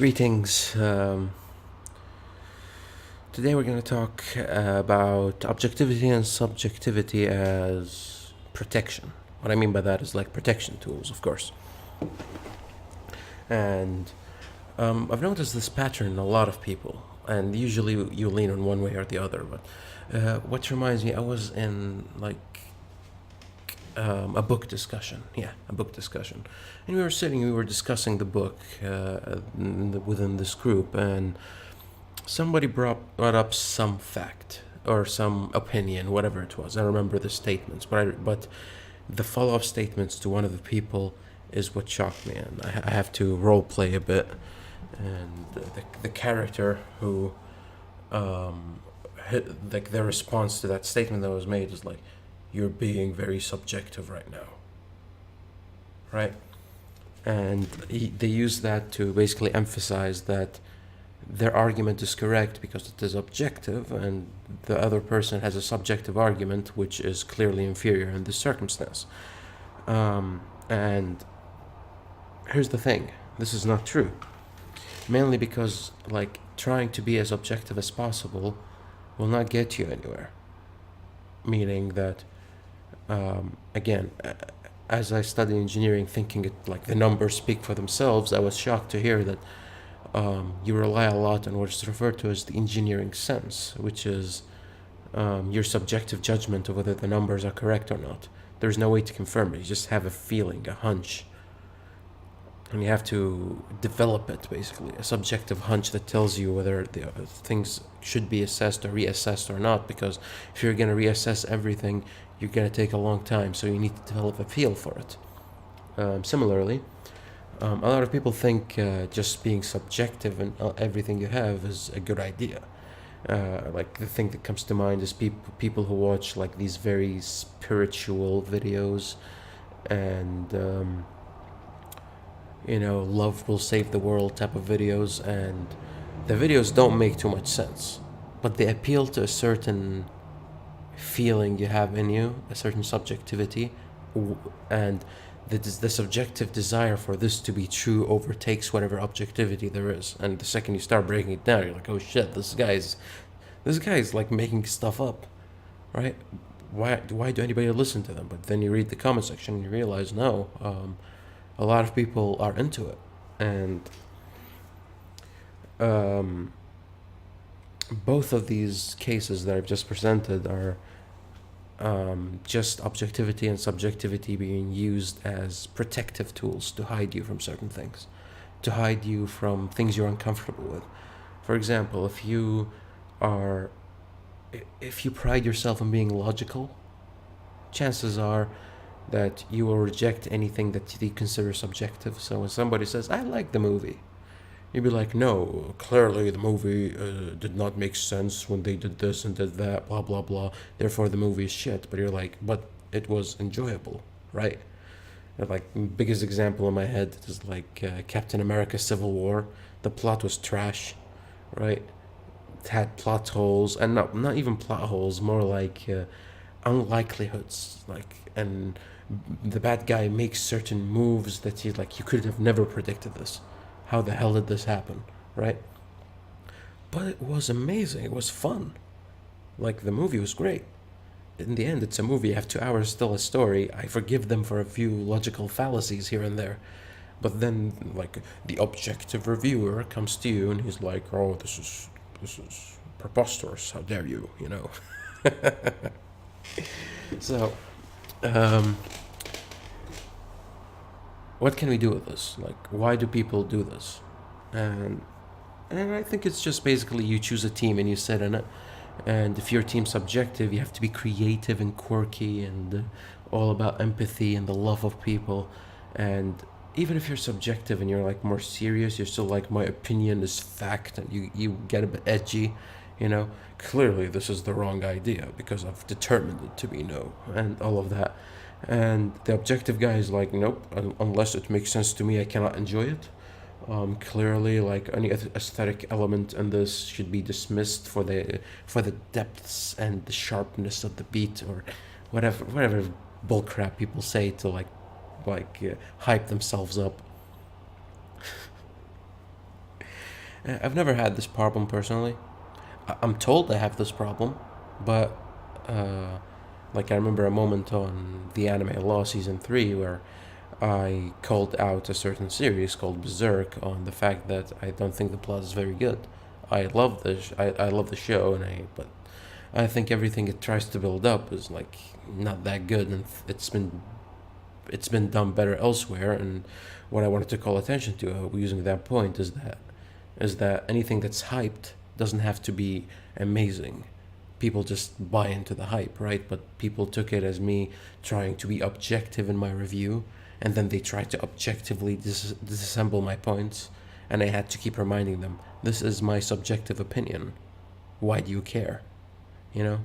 Greetings. Today we're going to talk about objectivity and subjectivity as protection. What I mean by that is like protection tools, of course. And I've noticed this pattern in a lot of people, and usually you lean on one way or the other. But what reminds me, I was in a book discussion. Yeah, a book discussion. And we were discussing the book within this group, and somebody brought up some fact or some opinion, whatever it was. I remember the statements, but the follow-up statements to one of the people is what shocked me, and I have to role play a bit. And the character who, their response to that statement that was made is like, "You're being very subjective right now," right? And they use that to basically emphasize that their argument is correct because it is objective, and the other person has a subjective argument which is clearly inferior in this circumstance. And here's the thing: this is not true. Mainly because, trying to be as objective as possible will not get you anywhere. Meaning that, again, as I studied engineering, thinking it like the numbers speak for themselves, I was shocked to hear that you rely a lot on what is referred to as the engineering sense, which is your subjective judgment of whether the numbers are correct or not. There's no way to confirm it. You just have a feeling, a hunch. And you have to develop it, basically, a subjective hunch that tells you whether the things should be assessed or reassessed or not, because if you're going to reassess everything, you're going to take a long time, so you need to develop a feel for it. Similarly, a lot of people think just being subjective in everything you have is a good idea. The thing that comes to mind is people who watch these very spiritual videos and love will save the world type of videos, and the videos don't make too much sense, but they appeal to a certain feeling you have in you, a certain subjectivity, and the subjective desire for this to be true overtakes whatever objectivity there is. And the second you start breaking it down, you're like, oh shit, this guy's like making stuff up, right? Why do anybody listen to them? But then you read the comment section and you realize, no, a lot of people are into it. And both of these cases that I've just presented are just objectivity and subjectivity being used as protective tools to hide you from certain things, to hide you from things you're uncomfortable with. For example, if you pride yourself on being logical, chances are that you will reject anything that you consider subjective. So when somebody says, "I like the movie," you'd be like, "No, clearly the movie did not make sense when they did this and did that, blah, blah, blah. Therefore, the movie is shit." But you're like, "But it was enjoyable, right?" And biggest example in my head is Captain America Civil War. The plot was trash, right? It had plot holes, and not even plot holes, more unlikelihoods. And the bad guy makes certain moves that you could have never predicted this. How the hell did this happen, right? But it was amazing. It was fun. The movie was great. In the end, it's a movie. You have 2 hours, still a story. I forgive them for a few logical fallacies here and there. But then, the objective reviewer comes to you and he's like, "Oh, this is preposterous. How dare you, So, what can we do with this? Why do people do this? And I think it's just basically you choose a team and you sit in it. And if your team's subjective, you have to be creative and quirky and all about empathy and the love of people. And even if you're subjective and you're more serious, you're still my opinion is fact, and you get a bit edgy, clearly this is the wrong idea because I've determined it to be no, and all of that. And the objective guy is like, "Nope, unless it makes sense to me, I cannot enjoy it." Clearly, any aesthetic element in this should be dismissed for the depths and the sharpness of the beat, or whatever bullcrap people say to hype themselves up. I've never had this problem personally. I'm told I have this problem, but uh, like I remember a moment on the anime Law season 3 where I called out a certain series called Berserk on the fact that I don't think the plot is very good. I love the show, but I think everything it tries to build up is like not that good, and it's been done better elsewhere. And what I wanted to call attention to, using that point, is that anything that's hyped doesn't have to be amazing. People just buy into the hype, right? But people took it as me trying to be objective in my review, and then they tried to objectively disassemble my points, and I had to keep reminding them, this is my subjective opinion. Why do you care? You know?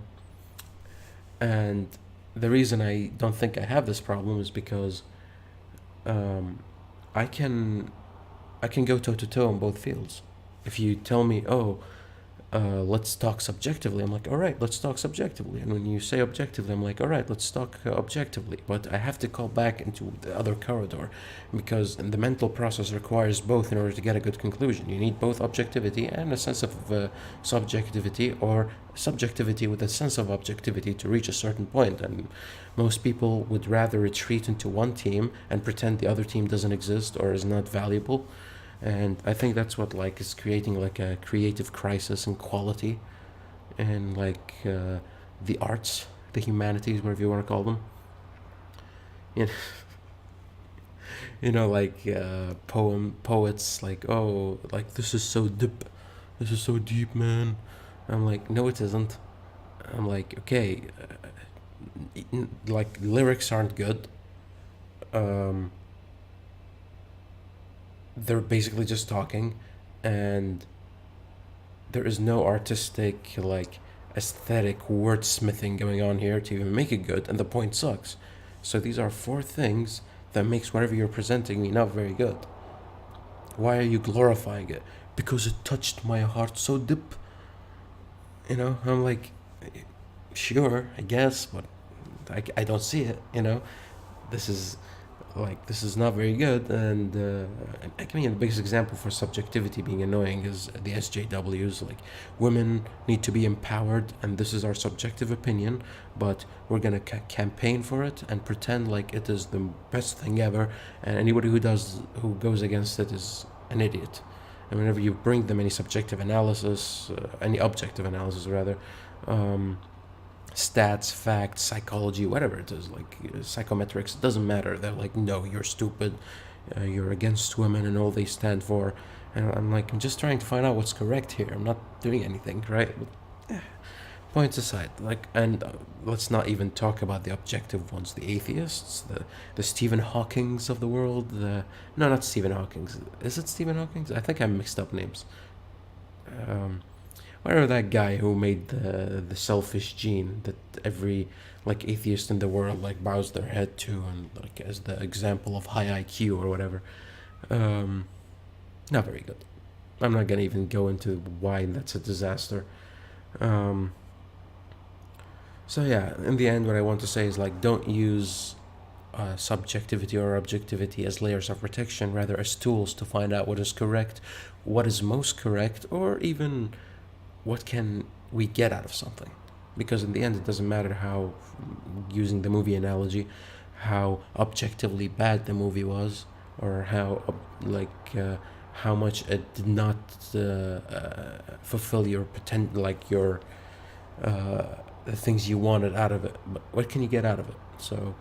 And the reason I don't think I have this problem is because um, I can I can go toe to toe in both fields. If you tell me, oh, let's talk subjectively, I'm like, all right, let's talk subjectively. And when you say objectively, I'm like, all right, let's talk objectively. But I have to call back into the other corridor because the mental process requires both in order to get a good conclusion. You need both objectivity and a sense of subjectivity, or subjectivity with a sense of objectivity to reach a certain point. And most people would rather retreat into one team and pretend the other team doesn't exist or is not valuable. And I think that's what like is creating like a creative crisis in quality and like the arts, the humanities, whatever you want to call them. You know, like poets like, oh, like this is so deep, man. I'm like, no, it isn't. I'm like, okay, like lyrics aren't good. Um, they're basically just talking, and there is no artistic like aesthetic wordsmithing going on here to even make it good, and the point sucks. So these are four things that makes whatever you're presenting me not very good. Why are you glorifying it? Because it touched my heart so deep. I'm like, sure, I guess, but I don't see it. This is this is not very good. And I mean, the biggest example for subjectivity being annoying is the SJWs. Like, women need to be empowered, and this is our subjective opinion, but we're gonna campaign for it and pretend like it is the best thing ever, and anybody who goes against it is an idiot. And whenever you bring them any subjective analysis, any objective analysis rather, um, stats, facts, psychology, whatever it is, like psychometrics, it doesn't matter. They're like, no, you're stupid, you're against women and all they stand for. And I'm like, I'm just trying to find out what's correct here. I'm not doing anything, right? But, points aside, like, and let's not even talk about the objective ones, the atheists, the Stephen Hawkings of the world. No, not Stephen Hawking's. Is it Stephen Hawking's? I think I mixed up names. Um, Whatever that guy who made the selfish gene that every like atheist in the world like bows their head to, and like as the example of high IQ or whatever. Um, Not very good. I'm not gonna even go into why that's a disaster. Um, so yeah, in the end, what I want to say is like, don't use subjectivity or objectivity as layers of protection, rather as tools to find out what is correct, what is most correct, or even what can we get out of something. Because in the end, it doesn't matter how, using the movie analogy, how objectively bad the movie was, or how much it did not fulfill your uh, the things you wanted out of it. But what can you get out of it? So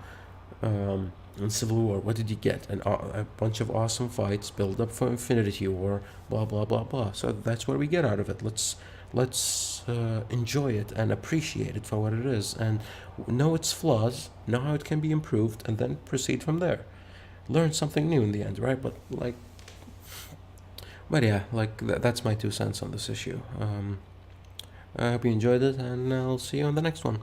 in Civil War, what did you get? A bunch of awesome fights, build up for Infinity War, blah blah blah blah. So that's what we get out of it. Let's enjoy it and appreciate it for what it is, and know its flaws, know how it can be improved, and then proceed from there. Learn something new in the end, right? But yeah, like that's my 2 cents on this issue. I hope you enjoyed it, and I'll see you on the next one.